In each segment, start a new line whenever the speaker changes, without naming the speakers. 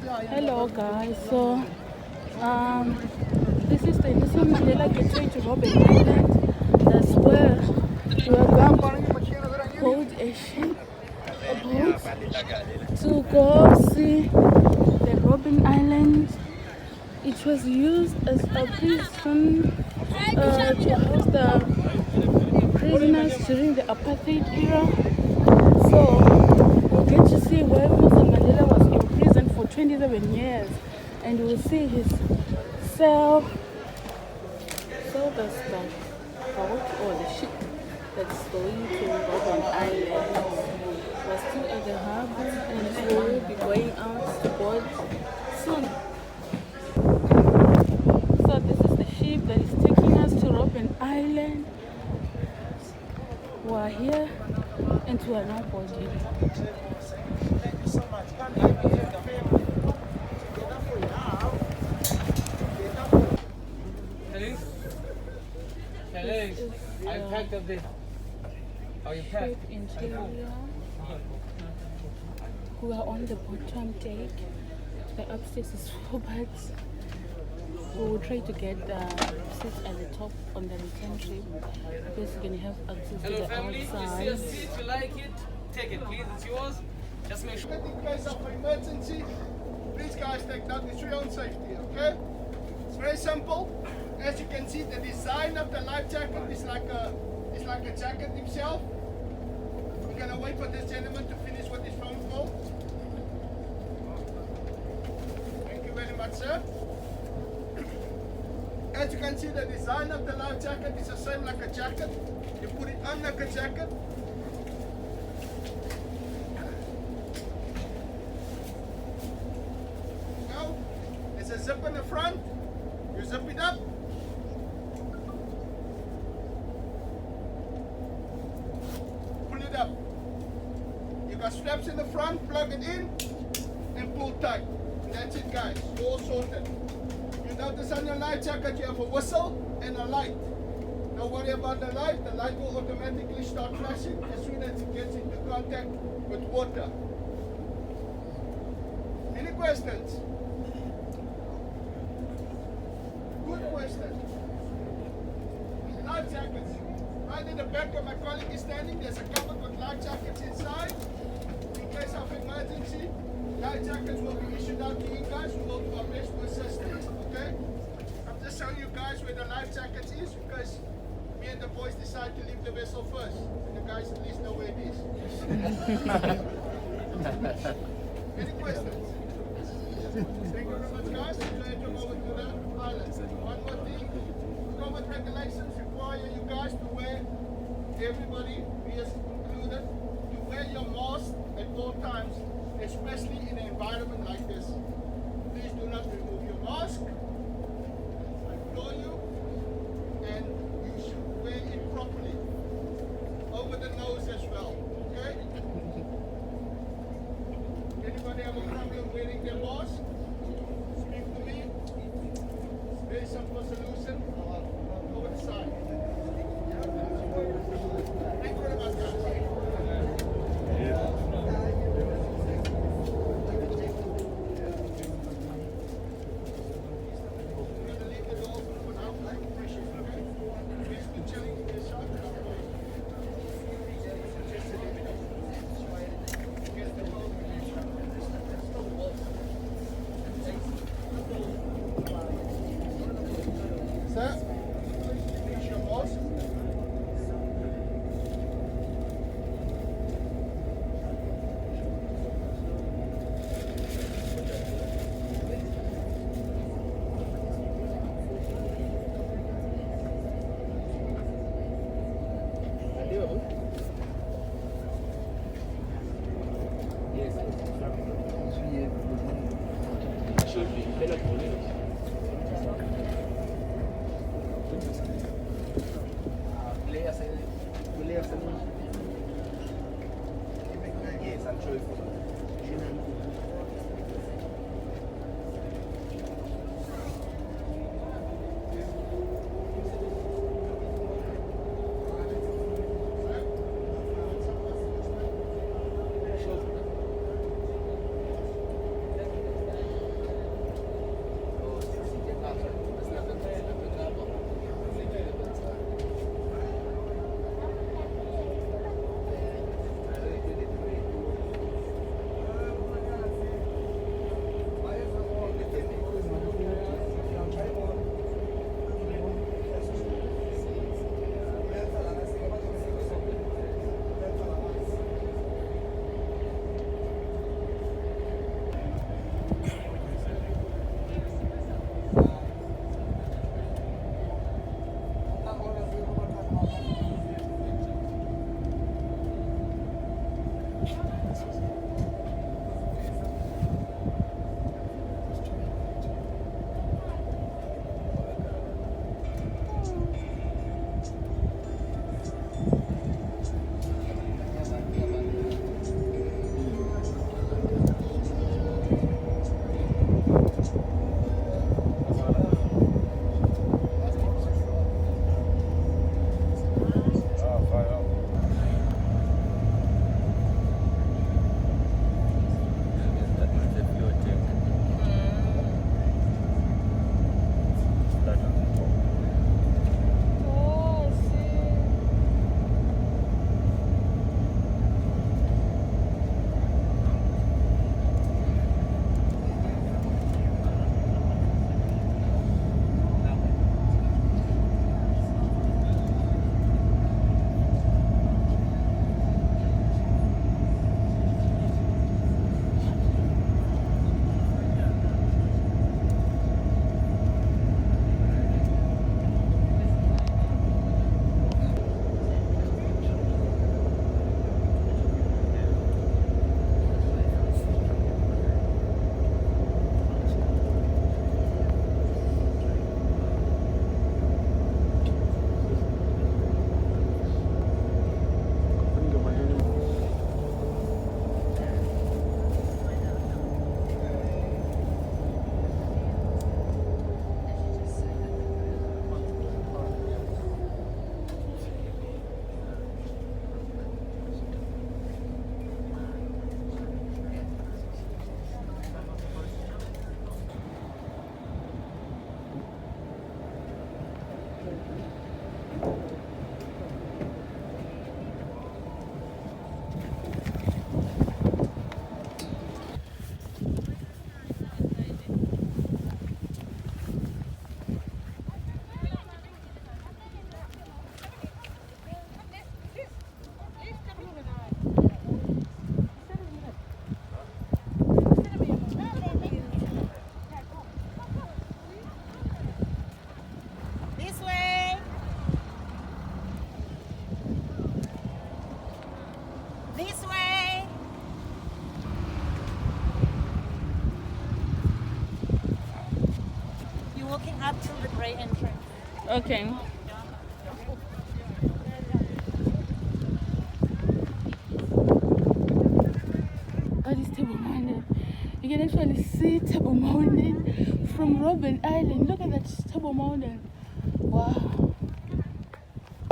Hello guys, so this is the Nelson Mandela gateway to Robben Island. That's where we are going to hold a ship, a boat, to go see the Robben Island. It was used as a prison to house the prisoners during the apartheid era. So we'll get to see where Nelson Mandela was in prison for 27 years, and we'll see his cell, that's the boat or the ship that's going to Robben Island. We're still at the harbor and we will be going out to board soon. So this is the ship that is taking us to Robben Island. We're here and we are now boarding.
Thank you so much. Hello. I packed up this. Are you packed?
Interior. We are on the bottom deck. The upstairs is full, but we will try to get seats at the top on the return trip because you can have access to the outside.
You see a seat, you like it, take it, please. It's yours. Just make sure.
In case of emergency, please guys take note, it's for your own safety, okay? It's very simple. As you can see, the design of the life jacket is like a jacket himself. We're gonna wait for this gentleman to finish with his phone call. Thank you very much, sir. As you can see, the design of the life jacket is the same like a jacket. You put it on like a jacket. Now, there's a zip in the front. You zip it up. Pull it up. You got straps in the front, plug it in, and pull tight. And that's it, guys. All sorted. You notice on your life jacket you have a whistle and a light. Don't worry about the light. The light will automatically start flashing as soon as it gets into contact with water. Any questions? Good question. Life jackets. Right in the back where my colleague is standing, there's a cupboard with life jackets inside. In case of emergency, life jackets will be issued out to you guys. We will do our best to assist you, okay? I'm just showing you guys where the life jacket is because me and the boys decide to leave the vessel first. And the guys at least know where it is. Any questions? Thank you very much, guys. Enjoy your trip over to the island. One more thing, COVID regulations require you guys to wear, everybody, me as included, to wear your mask at all times, especially in an environment like this. Please do not remove your mask. I implore you, and you should wear it properly. Over the nose as well, okay? Anybody have a problem wearing their mask? Speak to me. It's a very simple solution. Over the side. Thank you very much, guys. Sir, finish your mask.
walking up to the grey entrance.
Okay. That is Table Mountain. You can actually see Table Mountain from Robben Island. Look at that Table Mountain. Wow.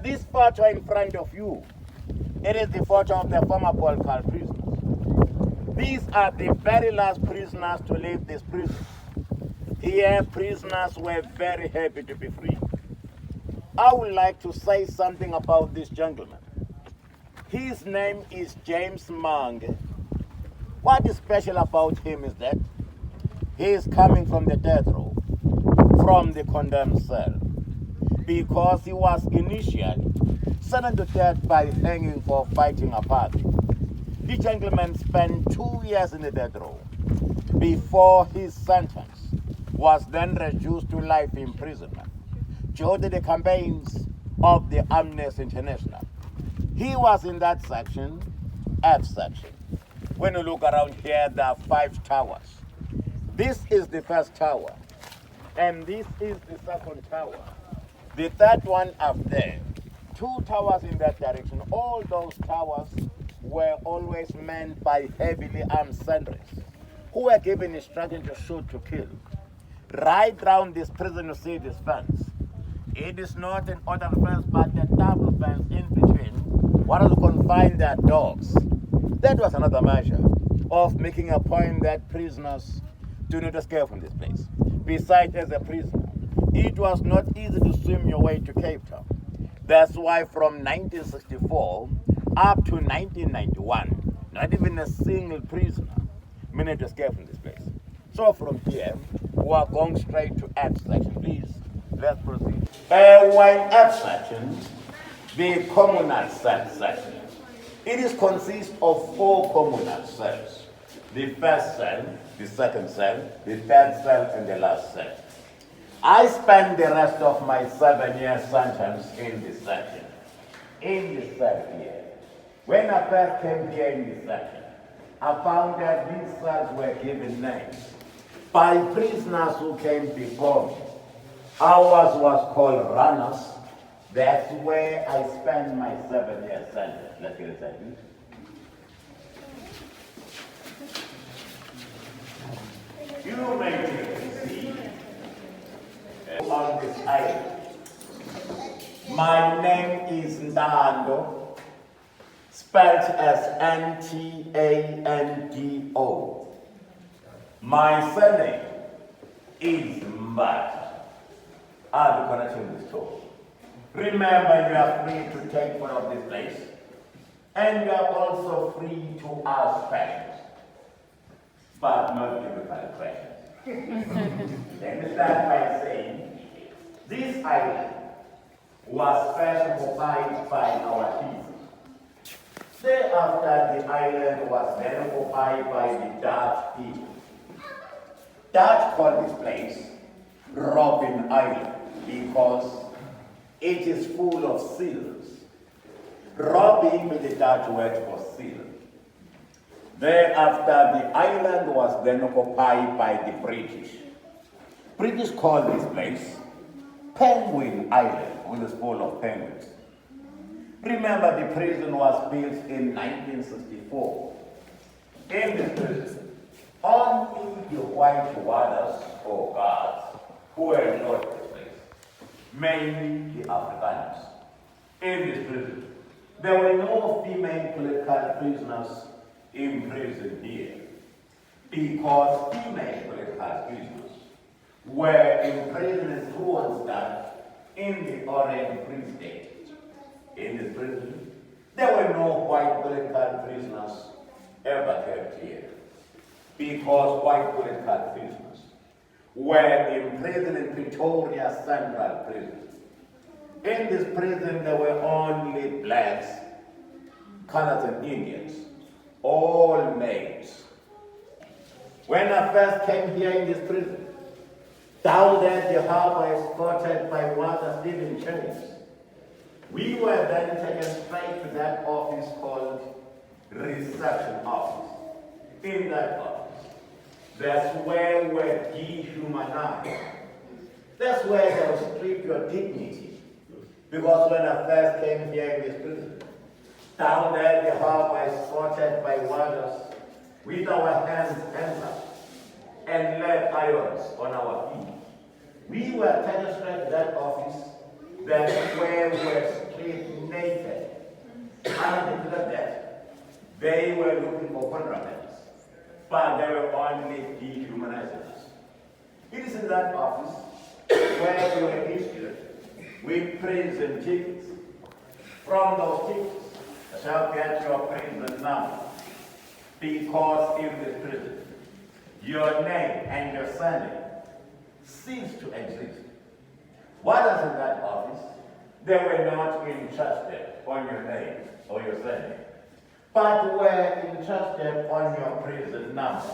This photo in front of you, it is the photo of the former Balkan prisoners. These are the very last prisoners to leave this prison. Here, prisoners were very happy to be free. I would like to say something about this gentleman. His name is James Mange. What is special about him is that he is coming from the death row, from the condemned cell, because he was initially sentenced to death by hanging for fighting apartheid. The gentleman spent 2 years in the death row before his sentence was then reduced to life imprisonment due to the campaigns of the Amnesty International. He was in that section, F section. When you look around here, there are 5 towers. This is the first tower, and this is the second tower. The third one up there, 2 towers in that direction. All those towers were always manned by heavily armed sentries who were given instruction to shoot to kill. Right round this prison, you see this fence. It is not an ordinary fence, but a double fence in between. What is to confine their dogs. That was another measure of making a point that prisoners do not escape from this place. Besides, as a prisoner, it was not easy to swim your way to Cape Town. That's why from 1964 up to 1991, not even a single prisoner managed to escape from this place. So from here, we are going straight to F section. Please, let's proceed. When F section, the communal cell section. It is consists of 4 communal cells. The first cell, the second cell, the third cell, and the last cell. I spent the rest of my 7-year sentence in this section. In this cell here. When I first came here in this section, I found that these cells were given names by prisoners who came before me. Ours was called runners. That's where I spent my 7-year sentence. Let's get a second. You may see on this island. My name is Ndando, spelled as Ntando. My surname is Mbata. I'll be connecting this talk. Remember, you are free to take part of this place, and you are also free to ask questions, but not difficult questions. Let me start by saying, this island was first occupied by our people. Thereafter, the island was then occupied by the Dutch people. Dutch called this place Robben Island because it is full of seals. Robbing with the Dutch word for seal. Thereafter, the island was then occupied by the British. British called this place Penguin Island, which is full of penguins. Remember, the prison was built in 1964. In this prison, only the white warders or guards who were employed in this place, mainly the Afrikaners. In this prison, there were no female political prisoners imprisoned here because female political prisoners were imprisoned through and that in the Orange Free State. In this prison, there were no white political prisoners ever kept here because white political prisoners were imprisoned in Pretoria Central Prison. In this prison, there were only blacks, colors, and Indians, all males. When I first came here in this prison, down there at the harbor, escorted by Walter Stephen Chains, we were then taken straight to that office called reception office. In that office, that's where we were dehumanized. That's where they will strip your dignity. Because when I first came here in this prison, down there the harbor is sorted by warders with our hands up and lead irons on our feet. We were penetrated that office, that where we were stripped naked. And because of that, they were looking for contraband, but they were only dehumanizing us. It is in that office where we were issued with prison tickets. From those tickets, you shall get your prison number, because in this prison, your name and your surname cease to exist. What is in that office? They were not interested on your name or your surname, but were interested on your prison number.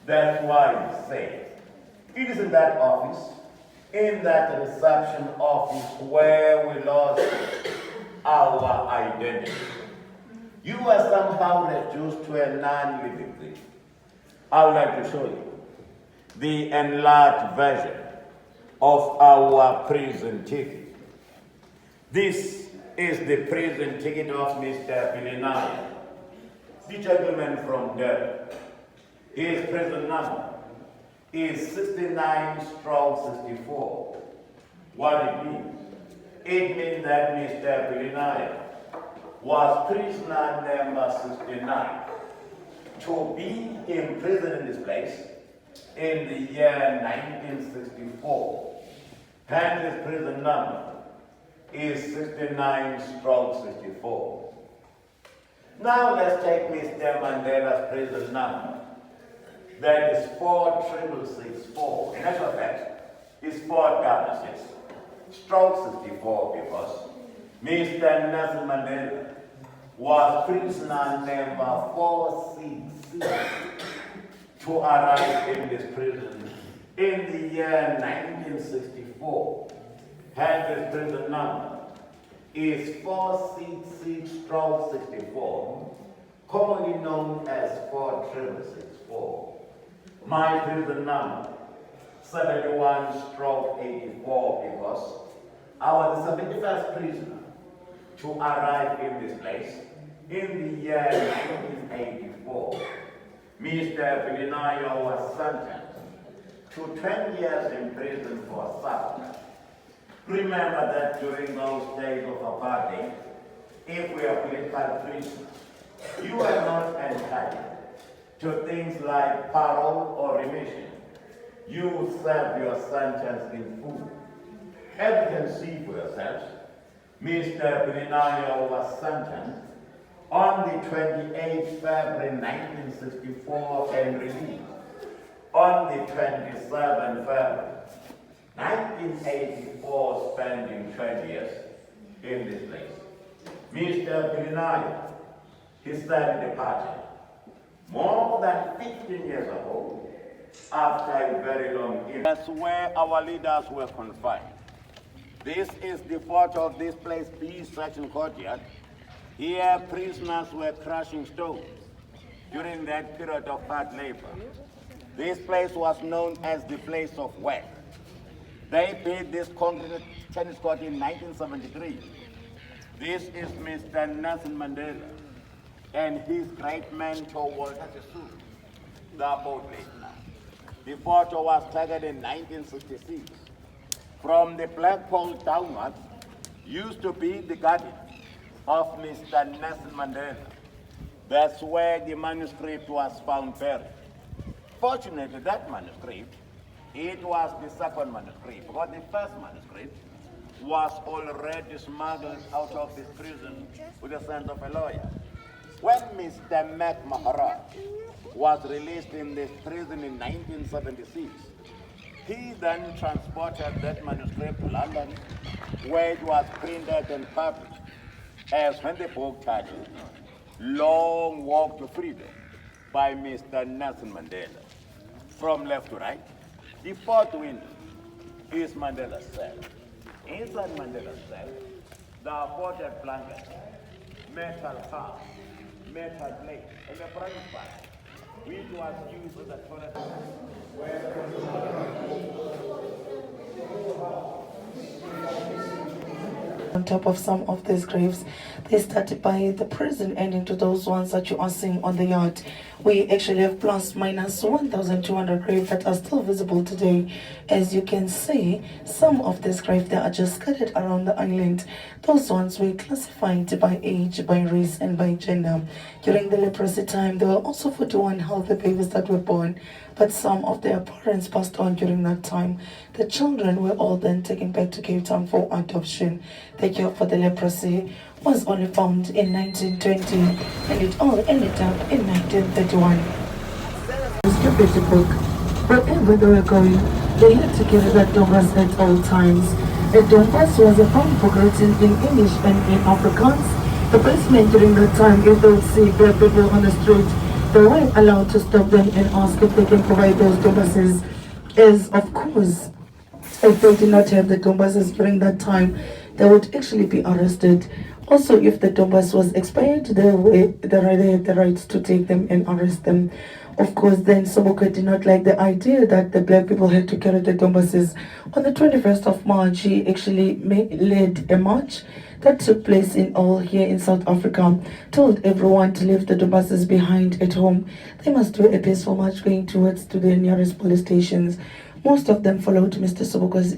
That's why we say it is in that office, in that reception office, where we lost our identity. You were somehow reduced to a non-living thing. I would like to show you the enlarged version of our prison ticket. This is the prison ticket of Mr. Pilinaya, the gentleman from Durban. His prison number is 69/64. What it means? It means that Mr. Pilinaya was prisoner number 69 to be imprisoned in this place in the year 1964. And his prison number is 69/64. Now let's take Mr. Mandela's prison number. That is 46664. In actual fact, it's 466/64 because Mr. Nelson Mandela was prisoner number 466 to arrive in this prison in the year 1964. And his prison number is 466/64, commonly known as 46664. My prison number 71/84 because I was the 71st prisoner to arrive in this place in the year 1984. Mr. Pilinaya was sentenced to 20 years in prison for assault. Remember that during those days of apartheid, if we are political prisoners, you are not entitled to things like parole or remission. You serve your sentence in full. As you can see for yourselves, Mr. Pilinaya was sentenced on the 28th February 1964 and released on the 27th February 1984, spending 20 years in this place. Mr. Pilinaya, he started departed more than 15 years ago after a very long illness. That's where our leaders were confined. This is the photo of this place, B section courtyard. Here prisoners were crushing stones during that period of hard labor. This place was known as the place of work. They built this concrete tennis court in 1973. This is Mr. Nelson Mandela and his great mentor Walter Sisulu. They are both late now. The photo was taken in 1966. From the flagpole downwards used to be the garden of Mr. Nelson Mandela. That's where the manuscript was found buried. Fortunately, that manuscript, it was the second manuscript, because the first manuscript was already smuggled out of this prison with the sense of a lawyer. When Mr. Mac Maharaj was released in this prison in 1976, he then transported that manuscript to London, where it was printed and published as when the book titled Long Walk to Freedom by Mr. Nelson Mandela. From left to right, the fourth window is Mandela's cell. Inside Mandela's cell, there are potted blankets, metal hearth, metal plate, and a private part, which was used as a toilet.
On top of some of these graves, they started by the prison ending to those ones that you are seeing on the yacht. We actually have plus minus 1,200 graves that are still visible today. As you can see, some of these graves, they are just scattered around the island. Those ones were classified by age, by race, and by gender. During the leprosy time, there were also 41 healthy babies that were born, but some of their parents passed on during that time. The children were all then taken back to Cape Town for adoption. The cure for the leprosy was only found in 1920, and it all ended up in 1931. It's a book. Wherever they were going, they had to carry that dombas at all times. A dombas was a phone book written in English and in Afrikaans. The policemen during that time, if they would see black people on the street, they weren't allowed to stop them and ask if they can provide those dombases, as of course, if they did not have the dombases during that time, they would actually be arrested. Also, if the dombas was expired, they had the right to take them and arrest them. Of course, then Sobukwe did not like the idea that the black people had to carry the dombases. On the 21st of March, he actually led a march that took place in all here in South Africa, told everyone to leave the dombases behind at home. They must do a peaceful march going towards to the nearest police stations. Most of them followed Mr. Sobukwe's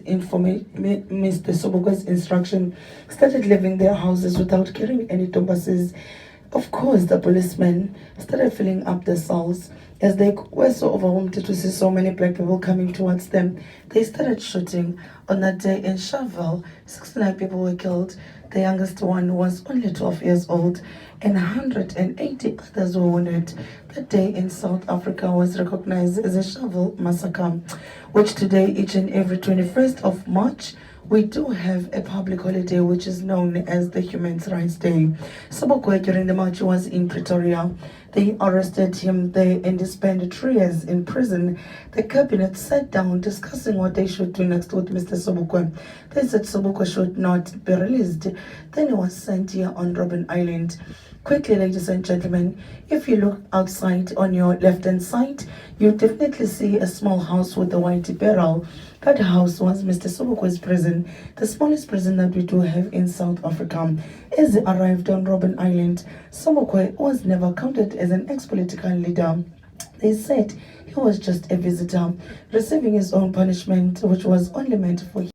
instruction, started leaving their houses without carrying any dombases. Of course, the policemen started filling up the cells. As they were so overwhelmed to see so many black people coming towards them, they started shooting. On that day in Sharpeville, 69 people were killed. The youngest one was only 12 years old, and 180 others were wounded. That day in South Africa was recognized as a Sharpeville massacre, which today, each and every 21st of March, we do have a public holiday which is known as the Human Rights Day. Sobukwe during the march was in Pretoria. They arrested him there and he spent 3 years in prison. The cabinet sat down discussing what they should do next with Mr. Sobukwe. They said Sobukwe should not be released. Then he was sent here on Robben Island. Quickly, ladies and gentlemen, if you look outside on your left-hand side, you definitely see a small house with a white barrel. That house was Mr. Sobukwe's prison, the smallest prison that we do have in South Africa. As he arrived on Robben Island, Sobukwe was never counted as an ex-political leader. They said he was just a visitor, receiving his own punishment, which was only meant for him.